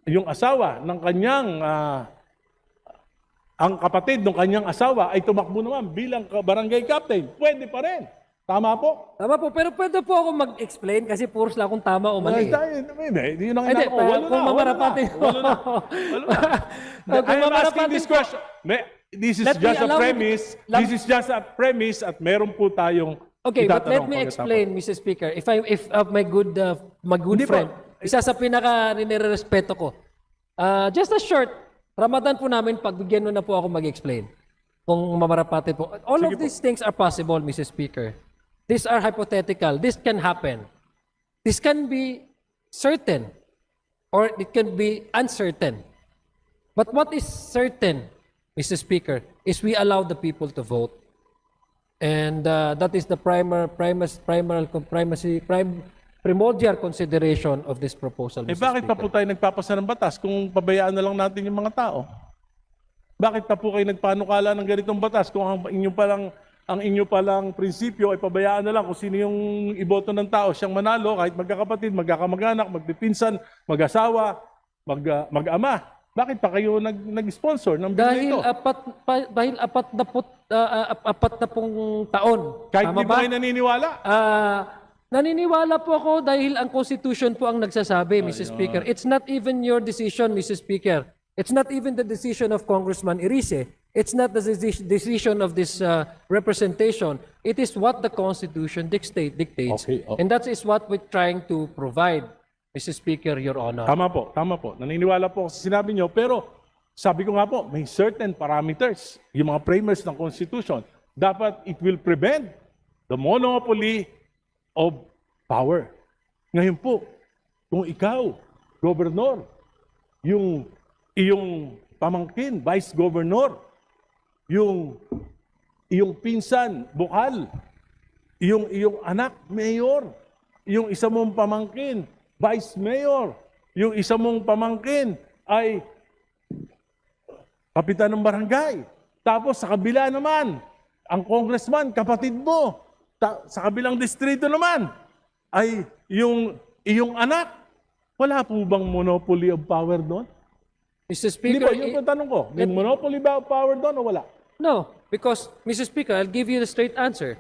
yung asawa ng kanyang, ang kapatid ng kanyang asawa ay tumakbo naman bilang barangay captain, pwede pa rin. Tama po? Tama po, pero pwede po ako mag-explain kasi puros lang kung tama o mali. Hindi yun ang Hindi, walo kung mamarapatin na. I am asking this question. This is just a premise. This is just a premise at meron po tayong okay, but let me explain, Mr. Speaker. If my good friend, isa sa pinaka nirerespeto ko. Just a short, Ramadan po namin, pagbigyan mo na po ako mag-explain. Kung mamarapatin po. All of these things are possible, Mr. Speaker. These are hypothetical. This can happen. This can be certain or it can be uncertain. But what is certain, Mr. Speaker, is we allow the people to vote. And that is the primordial consideration of this proposal, Mr. Bakit Speaker. pa po tayo nagpapasa ng batas kung pabayaan na lang natin yung mga tao? Bakit pa po kayo nagpanukala ng ganitong batas kung ang inyo palang prinsipyo ay pabayaan na lang kung sino yung iboto ng tao, siyang manalo, kahit magkakapatid, magkakamag-anak, magpipinsan, mag-asawa, mag-ama. Bakit pa kayo nag-sponsor ng bill nito? Dahil apat na pong taon. Kahit di ba kayo naniniwala? Naniniwala po ako dahil ang Constitution po ang nagsasabi, Mr. Speaker. It's not even your decision, Mr. Speaker. It's not even the decision of Congressman Erice. It's not the decision of this representation. It is what the Constitution dictates. Okay. And that is what we're trying to provide, Mr. Speaker, Your Honor. Tama po. Naniniwala po sa sinabi nyo, pero sabi ko nga po, may certain parameters, yung mga framers ng Constitution. Dapat it will prevent the monopoly of power. Ngayon po, kung ikaw, Gobernador, yung iyong pamangkin, Vice Governor, yung pinsan, bukal, iyong anak, Mayor, yung isa mong pamangkin, Vice Mayor, yung isa mong pamangkin ay kapitan ng barangay. Tapos sa kabila naman, ang congressman, kapatid mo. Sa kabilang distrito naman, ay iyong anak. Wala po bang monopoly of power doon? Mr. Speaker, Hindi po, yung tanong ko, may monopoly ba of power doon o wala? No, because, Mr. Speaker, I'll give you the straight answer.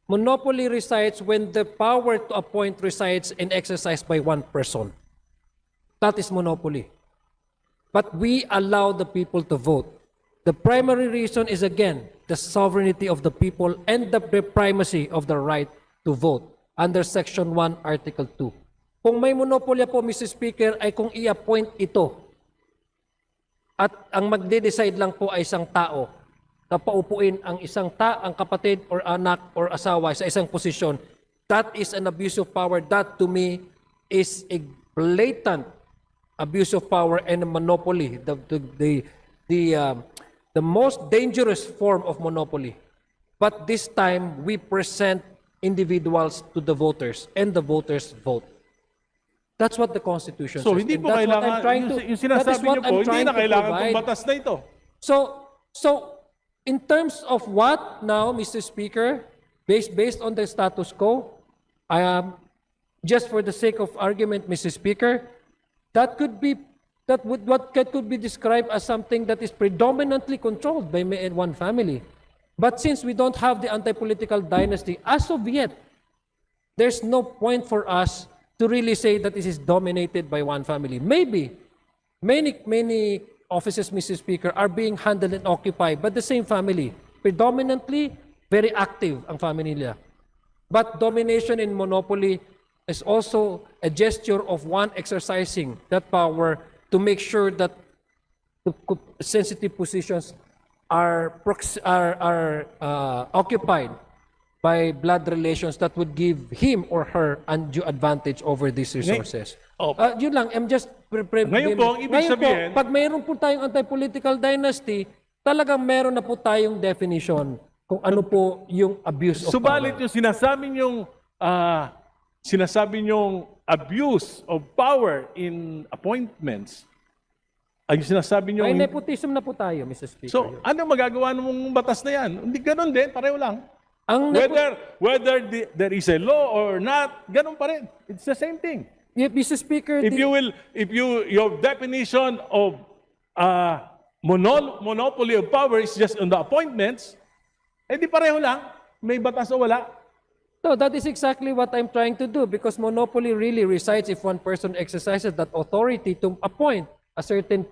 Monopoly resides when the power to appoint resides and exercised by one person. That is monopoly. But we allow the people to vote. The primary reason is, again, the sovereignty of the people and the primacy of the right to vote under Section 1, Article 2. Kung may monopolya po, Mr. Speaker, ay kung i-appoint ito at ang magde-decide lang po ay isang tao na paupuin ang ang kapatid or anak or asawa sa isang posisyon, that is an abuse of power. That to me is a blatant abuse of power and a monopoly. The most dangerous form of monopoly. But this time, we present individuals to the voters and the voters vote. That's what the Constitution says. So, hindi po kailangan, yung sinasabi niyo po, hindi na kailangan itong batas na ito. So, in terms of what now, Mr. Speaker, based on the status quo, just for the sake of argument, Mr. Speaker, what could be described as something that is predominantly controlled by one family. But since we don't have the anti-political dynasty, as of yet, there's no point for us to really say that this is dominated by one family. Maybe many offices, Mr. Speaker, are being handled and occupied by the same family. Predominantly, very active ang family nila. But domination in monopoly is also a gesture of one exercising that power to make sure that the sensitive positions are occupied by blood relations that would give him or her undue advantage over these resources. Yun lang, I'm just... Ngayon po, ang ibig sabihin... pag mayroon po tayong anti-political dynasty, talagang meron na po tayong definition kung ano po yung abuse of power. Subalit yung sinasabi niyong abuse of power in appointments, ay sinasabi niyo... May nepotism na po tayo, Mr. Speaker. So, ano magagawa ng batas na yan? Hindi ganun din, pareho lang. Ang Whether there is a law or not, ganun pa rin. It's the same thing. Mr. Speaker, If your definition of monopoly of power is just on the appointments, eh di pareho lang, may batas o wala. no, that is exactly what I'm trying to do because monopoly really resides if one person exercises that authority to appoint a certain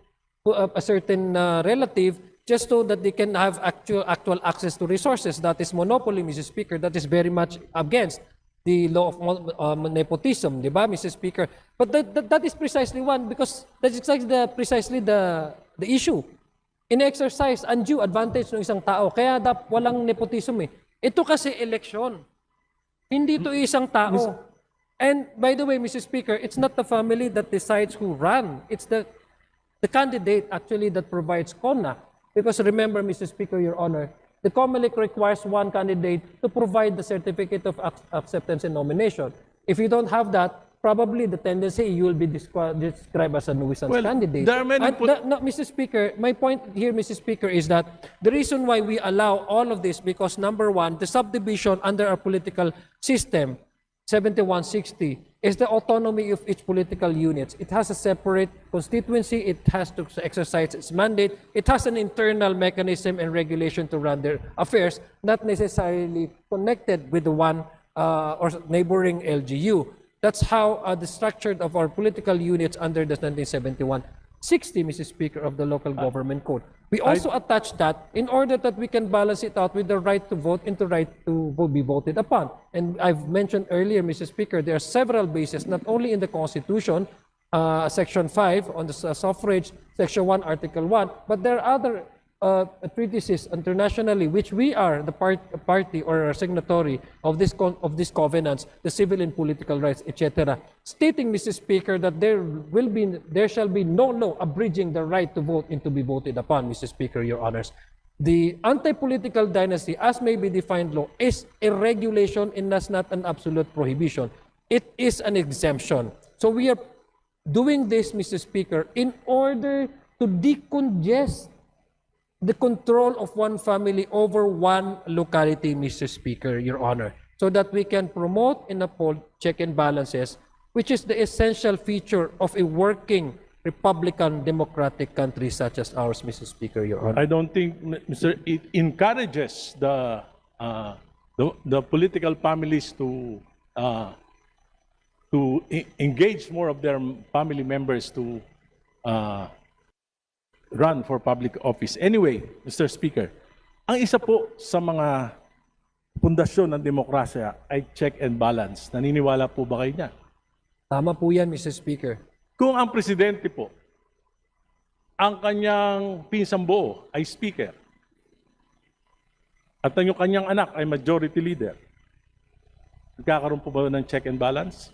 relative just so that they can have actual access to resources. That is monopoly, Mr. Speaker. That is very much against the law of nepotism, di ba, Mr. Speaker? But that is precisely one because that's exactly precisely the issue. In-exercise undue advantage ng isang tao. Kaya walang nepotism eh. Ito kasi eleksyon. Hindi ito isang tao. And by the way, Mr. Speaker, it's not the family that decides who run. It's the candidate actually that provides CONA. Because remember, Mr. Speaker, Your Honor, the COMELEC requires one candidate to provide the certificate of acceptance and nomination. If you don't have that, probably the tendency you will be described as a nuisance candidate. There are many No, Mr. Speaker, my point here, Mr. Speaker, is that the reason why we allow all of this because number one, the subdivision under our political system, 7160, is the autonomy of each political unit. It has a separate constituency. It has to exercise its mandate. It has an internal mechanism and regulation to run their affairs, not necessarily connected with the one or neighboring LGU. That's how the structure of our political units under the 1971-60, Mr. Speaker, of the Local Government Code. We also attach that in order that we can balance it out with the right to vote and the right to be voted upon. And I've mentioned earlier, Mr. Speaker, there are several bases, not only in the Constitution, Section 5 on the suffrage, Section 1, Article 1, but there are other treatises internationally, which we are the party or signatory of this covenants, the civil and political rights, etc., stating, Mr. Speaker, that there shall be no law abridging the right to vote and to be voted upon, Mr. Speaker, Your Honors. The anti-political dynasty, as may be defined law, is a regulation and that's not an absolute prohibition. It is an exemption. So we are doing this, Mr. Speaker, in order to decongest the control of one family over one locality, Mr. Speaker, Your Honor, so that we can promote and uphold check and balances, which is the essential feature of a working Republican democratic country such as ours, Mr. Speaker, Your Honor. I don't think, it encourages the political families to engage more of their family members to run for public office. Anyway, Mr. Speaker, ang isa po sa mga pundasyon ng demokrasya ay check and balance. Naniniwala po ba kayo niya? Tama po yan, Mr. Speaker. Kung ang presidente po, ang kanyang pinsang buo ay speaker, at ang kanyang anak ay majority leader, nagkakaroon po ba ng check and balance?